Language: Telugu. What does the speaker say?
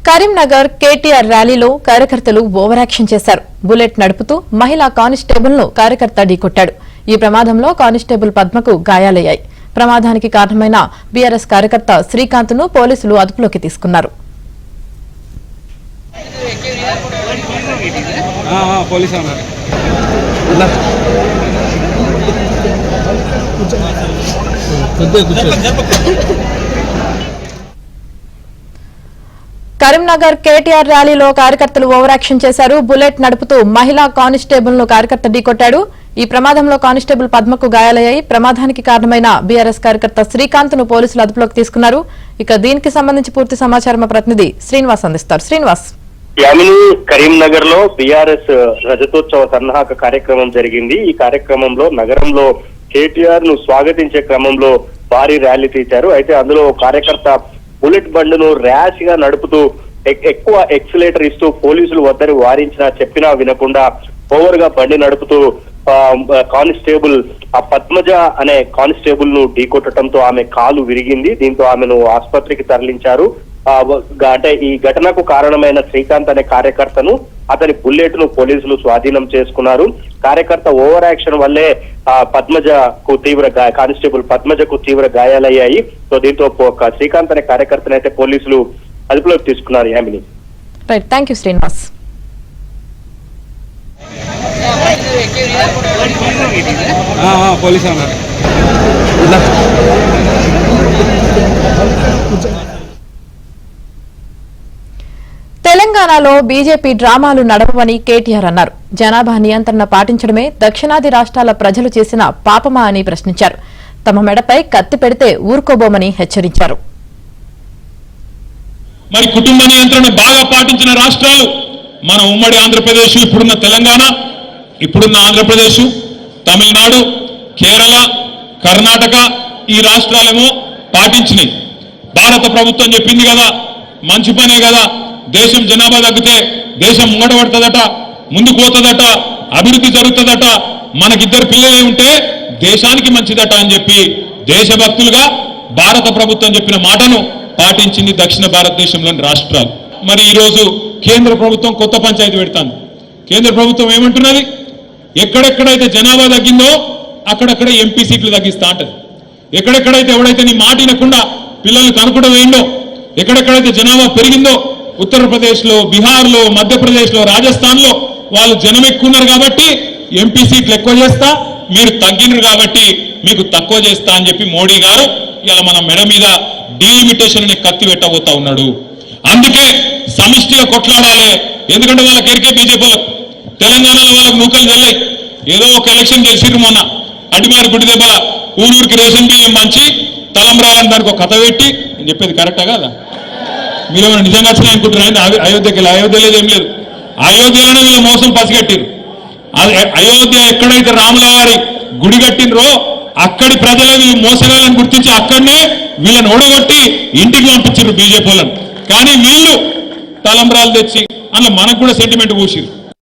కరీంనగర్ కేటీఆర్ ర్యాలీలో కార్యకర్తలు ఓవర్ యాక్షన్ చేశారు. బుల్లెట్ నడుపుతూ మహిళా కానిస్టేబుల్ ను కార్యకర్త ఢీకొట్టాడు. ఈ ప్రమాదంలో కానిస్టేబుల్ పద్మకు గాయాలయ్యాయి. ప్రమాదానికి కారణమైన బీఆర్ఎస్ కార్యకర్త శ్రీకాంత్ ను పోలీసులు అదుపులోకి తీసుకున్నారు. కరీంనగర్ కేటీఆర్ ర్యాలీలో కార్యకర్తలు ఓవర్ యాక్షన్ చేశారు. బుల్లెట్ నడుపుతూ మహిళా కానిస్టేబుల్ ను కార్యకర్త ఢీకొట్టాడు. ఈ ప్రమాదంలో కానిస్టేబుల్ పద్మకు గాయాలయ్యాయి. ప్రమాదానికి కారణమైన బీఆర్ఎస్ కార్యకర్త శ్రీకాంత్ ను పోలీసులు అదుపులోకి తీసుకున్నారు. ఇక దీనికి సంబంధించి పూర్తి సమాచారం మా ప్రతినిధి శ్రీనివాస్ అందిస్తారు. శ్రీనివాస్, యామిని, కరీంనగర్ లో బీఆర్ఎస్ రజతోత్సవ సన్నాహక కార్యక్రమం జరిగింది. ఈ కార్యక్రమంలో నగరంలో కేటీఆర్ ను స్వాగతించే క్రమంలో భారీ ర్యాలీ తీశారు. అయితే అందులో కార్యకర్త బుల్లెట్ బండును ర్యాష్ గా నడుపుతూ ఎక్కువ ఎక్సిలేటర్ ఇస్తూ పోలీసులు వద్దని వారించినా చెప్పినా వినకుండా ఓవర్ గా బండి నడుపుతూ కానిస్టేబుల్ పద్మజ అనే కానిస్టేబుల్ ను ఢీకొట్టడంతో ఆమె కాలు విరిగింది. దీంతో ఆమెను ఆసుపత్రికి తరలించారు. అంటే ఈ ఘటనకు కారణమైన శ్రీకాంత్ అనే కార్యకర్తను, అతని బుల్లెట్ ను పోలీసులు స్వాధీనం చేసుకున్నారు. కార్యకర్త ఓవర్ యాక్షన్ వల్లే పద్మజకు కానిస్టేబుల్ పద్మజకు తీవ్ర గాయాలయ్యాయి. సో దీంతో శ్రీకాంత్ అనే కార్యకర్తను అయితే పోలీసులు అదుపులోకి తీసుకున్నారు. Yamini, right, thank you Srinivas. తెలంగాణలో బీజేపీ డ్రామాలు నడపవని కేటీఆర్ అన్నారు. జనాభా నియంత్రణ పాటించడమే దక్షిణాది రాష్ట్రాల ప్రజలు చేసిన పాపమా అని ప్రశ్నించారు. తమ మెడపై కత్తి పెడితే ఊరుకోబోమని హెచ్చరించారు. మరి కుటుంబ నియంత్రణ బాగా పాటించిన రాష్ట్రాలు మన ఉమ్మడి ఆంధ్రప్రదేశ్, ఇప్పుడున్న తెలంగాణ, ఇప్పుడున్న ఆంధ్రప్రదేశ్, తమిళనాడు, కేరళ, కర్ణాటక, ఈ రాష్ట్రాలేమో పాటించినాయి. భారత ప్రభుత్వం చెప్పింది కదా, మంచి పనే కదా, దేశం జనాభా తగ్గితే దేశం ముంగటపడుతుందట, ముందుకు పోతుందట, అభివృద్ధి జరుగుతుందట, మనకిద్దరు పిల్లలే ఉంటే దేశానికి మంచిదట అని చెప్పి దేశభక్తులుగా భారత ప్రభుత్వం చెప్పిన మాటను పాటించింది దక్షిణ భారతదేశంలోని రాష్ట్రాలు. మరి ఈరోజు కేంద్ర ప్రభుత్వం కొత్త పంచాయతీ పెడతాను. కేంద్ర ప్రభుత్వం ఏమంటున్నది, ఎక్కడెక్కడైతే జనాభా తగ్గిందో అక్కడక్కడ ఎంపీ సీట్లు తగ్గిస్తా అంటది. ఎక్కడెక్కడైతే ఎవడైతే నీ మాట వినకుండా పిల్లలు కనుకోవడం ఏంటో, ఎక్కడెక్కడైతే జనాభా పెరిగిందో, ఉత్తరప్రదేశ్లో, బీహార్లో, మధ్యప్రదేశ్లో, రాజస్థాన్లో వాళ్ళు జనం ఎక్కువ ఉన్నారు కాబట్టి ఎంపీ సీట్లు ఎక్కువ చేస్తా, మీరు తగ్గినారు కాబట్టి మీకు తక్కువ చేస్తా అని చెప్పి మోడీ గారు ఇలా మన మెడ మీద డీలిమిటేషన్ అనే కత్తి పెట్టబోతా ఉన్నాడు. అందుకే సమిష్టిగా కొట్లాడాలి. ఎందుకంటే వాళ్ళకి ఎరికే బీజేపీ తెలంగాణలో వాళ్ళకి నూకలు వెళ్ళాయి. ఏదో ఒక ఎలక్షన్ గెలిచిర్రు మొన్న, అడిమారి గుడి దెబ్బల ఊరూరికి రేషన్ బియ్యం పంచి తలంబ్రాలని దానికి ఒక కథ పెట్టి, నేను చెప్పేది కరెక్టా కదా? మీరేమైనా నిజంగా వచ్చినా అనుకుంటున్నారంటే అయోధ్యకి వెళ్ళి, అయోధ్య లేదు, ఏం లేదు. అయోధ్యలోనే వీళ్ళ మోసం పసిగట్టిరు. అయోధ్య ఎక్కడైతే రాముల వారి గుడి కట్టినరో అక్కడి ప్రజలు వీళ్ళు మోసగాళ్ళని గుర్తించి అక్కడనే వీళ్ళని ఓడగొట్టి ఇంటికి పంపించారు బీజేపీ వాళ్ళని. కానీ వీళ్ళు తలంబ్రాలు తెచ్చి అందులో మనకు కూడా సెంటిమెంట్ పూసిరు.